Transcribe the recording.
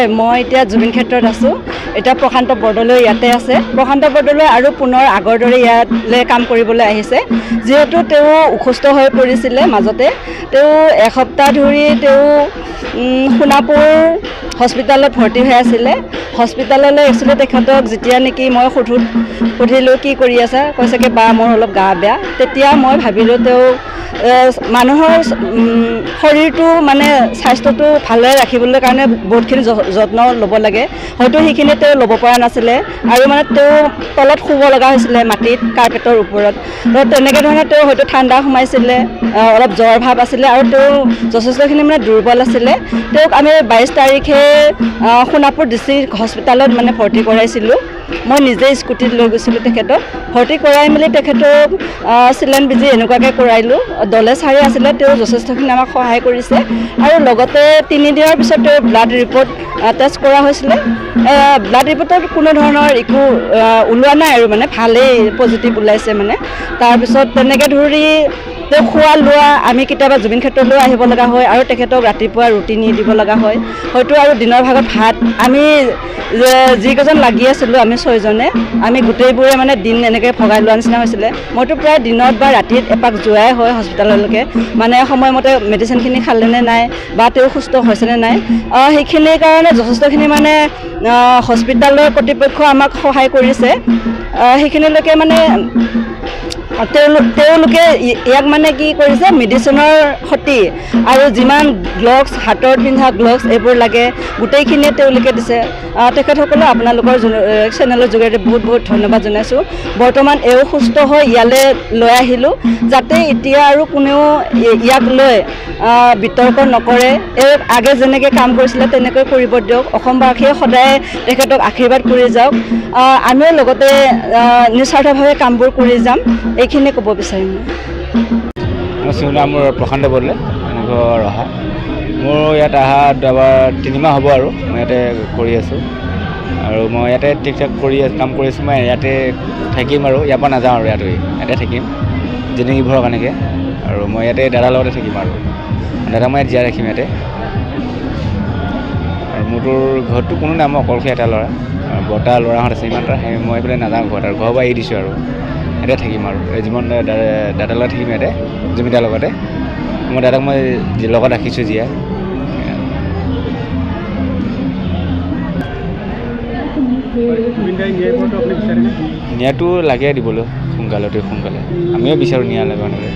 হয় মই এতিয়া জুবিন ক্ষেত্ৰত আছোঁ এতিয়া প্ৰশান্ত বৰদলৈ ইয়াতে আছে প্ৰশান্ত বৰদলৈ আৰু পুনৰ আগৰ দৰে ইয়ালৈ কাম কৰিবলৈ আহিছে যিহেতু তেওঁ অসুস্থ হৈ পৰিছিলে মাজতে তেওঁ এসপ্তাহ ধৰি তেওঁ সোণাপুৰ হস্পিটালত ভৰ্তি হৈ আছিলে হস্পিটাললৈ একচুৱেলি তেখেতক যেতিয়া নেকি মই সুধিলোঁ কি কৰি আছা কৈছে কি বা মোৰ অলপ গা বেয়া তেতিয়া মই ভাবিলোঁ তেওঁ মানুহৰ শৰীৰটো মানে স্বাস্থ্যটো ভালদৰে ৰাখিবলৈ কাৰণে বহুতখিনি যত্ন ল'ব লাগে হয়তো সেইখিনি তেওঁ ল'ব পৰা নাছিলে আৰু মানে তেওঁ তলত শুব লগা হৈছিলে মাটিত কাৰ্পেটৰ ওপৰত তেনেকৈ ধৰণে তেওঁ হয়তো ঠাণ্ডা সোমাইছিলে অলপ জ্বৰ ভাৱ আছিলে আৰু তেওঁ যথেষ্টখিনি মানে দুৰ্বল আছিলে তেওঁক আমি 22 তাৰিখে সোণাপুৰ ডিষ্ট্ৰিক্ট হস্পিটালত মানে ভৰ্তি কৰাইছিলোঁ মই নিজে স্কুটিত লৈ গৈছিলোঁ তেখেতক ভৰ্তি কৰাই মেলি তেখেতক চিলেন বিজি এনেকুৱাকৈ কৰাইলোঁ দলে ছাৰে আছিলে তেওঁ যথেষ্টখিনি আমাক সহায় কৰিছে আৰু লগতে 3 দিনৰ পিছত তেওঁ ব্লাড ৰিপৰ্ট টেষ্ট কৰা হৈছিলে ব্লাড ৰিপৰ্টত কোনো ধৰণৰ একো ওলোৱা নাই আৰু মানে ভালেই পজিটিভ ওলাইছে মানে তাৰপিছত তেনেকৈ ধৰি তেওঁ খোৱা লোৱা আমি কেতিয়াবা জুবিন ক্ষেত্ৰলৈ আহিব লগা হয় আৰু তেখেতক ৰাতিপুৱা ৰুটি নি দিব লগা হয় হয়তো আৰু দিনৰ ভাগত ভাত আমি যিকেইজন লাগি আছিলোঁ আমি 6জনে আমি গোটেইবোৰে মানে দিন এনেকৈ ভগাই লোৱা নিচিনা হৈছিলে মইতো প্ৰায় দিনত বা ৰাতিত এপাক যোৱাই হয় হস্পিটাললৈকে মানে সময়মতে মেডিচিনখিনি খালেনে নাই বা তেওঁ সুস্থ হৈছেনে নাই সেইখিনিৰ কাৰণে যথেষ্টখিনি মানে হস্পিটালৰ কৰ্তৃপক্ষ আমাক সহায় কৰিছে সেইখিনিলৈকে মানে তেওঁলোকে ইয়াক মানে কি কৰিছে মেডিচিনৰ সৈতে আৰু যিমান গ্লভছ হাতত পিন্ধা গ্লভছ এইবোৰ লাগে গোটেইখিনিয়ে তেওঁলোকে দিছে তেখেতসকলে আপোনালোকৰ চেনেলৰ যোগেদি বহুত বহুত ধন্যবাদ জনাইছোঁ বৰ্তমান এওঁ সুস্থ হৈ ইয়ালৈ লৈ আহিলোঁ যাতে এতিয়া আৰু কোনেও ইয়াক লৈ বিতৰ্ক নকৰে এই আগে যেনেকৈ কাম কৰিছিলে তেনেকৈ কৰিব দিয়ক অসমবাসীয়ে সদায় তেখেতক আশীৰ্বাদ কৰি যাওক আমিও লগতে নিস্বাৰ্থভাৱে কামবোৰ কৰি যাম এইখিনি ক'ব বিচাৰিম মই চিউনাম মোৰ প্ৰশান্ত বৰদলৈ এনেকৈ ৰহা মোৰ ইয়াত অহা 3 মাহ হ'ব আৰু মই ইয়াতে কৰি আছোঁ আৰু মই ইয়াতে ঠিক ঠাক কাম কৰি আছোঁ মই ইয়াতে থাকিম আৰু ইয়াৰ পৰা নাযাওঁ আৰু ইয়াতে থাকিম জিন্দগীভৰৰ কাৰণেকৈ আৰু মই ইয়াতে দাদাৰ লগতে থাকিম আৰু দাদাক মই ইয়াত জীয়াই ৰাখিম ইয়াতে আৰু মোৰতো ঘৰততো কোনো নাই মই অকলশৰীয়া এটা ল'ৰা বৰ্তা ল'ৰাহঁত আছে ইমান মই এইফালে নাযাওঁ ঘৰত আৰু ঘৰৰ পৰা এৰি দিছোঁ আৰু ইয়াতে থাকিম আৰু জীৱন দাদাৰ লগত থাকিম ইয়াতে জুবিনদাৰ লগতে মই দাদাক মই লগত ৰাখিছোঁ জীয়াই ন্যায়টো লাগে দিবলৈ সোনকালে আমিও বিচাৰোঁ ন্যায় লাগে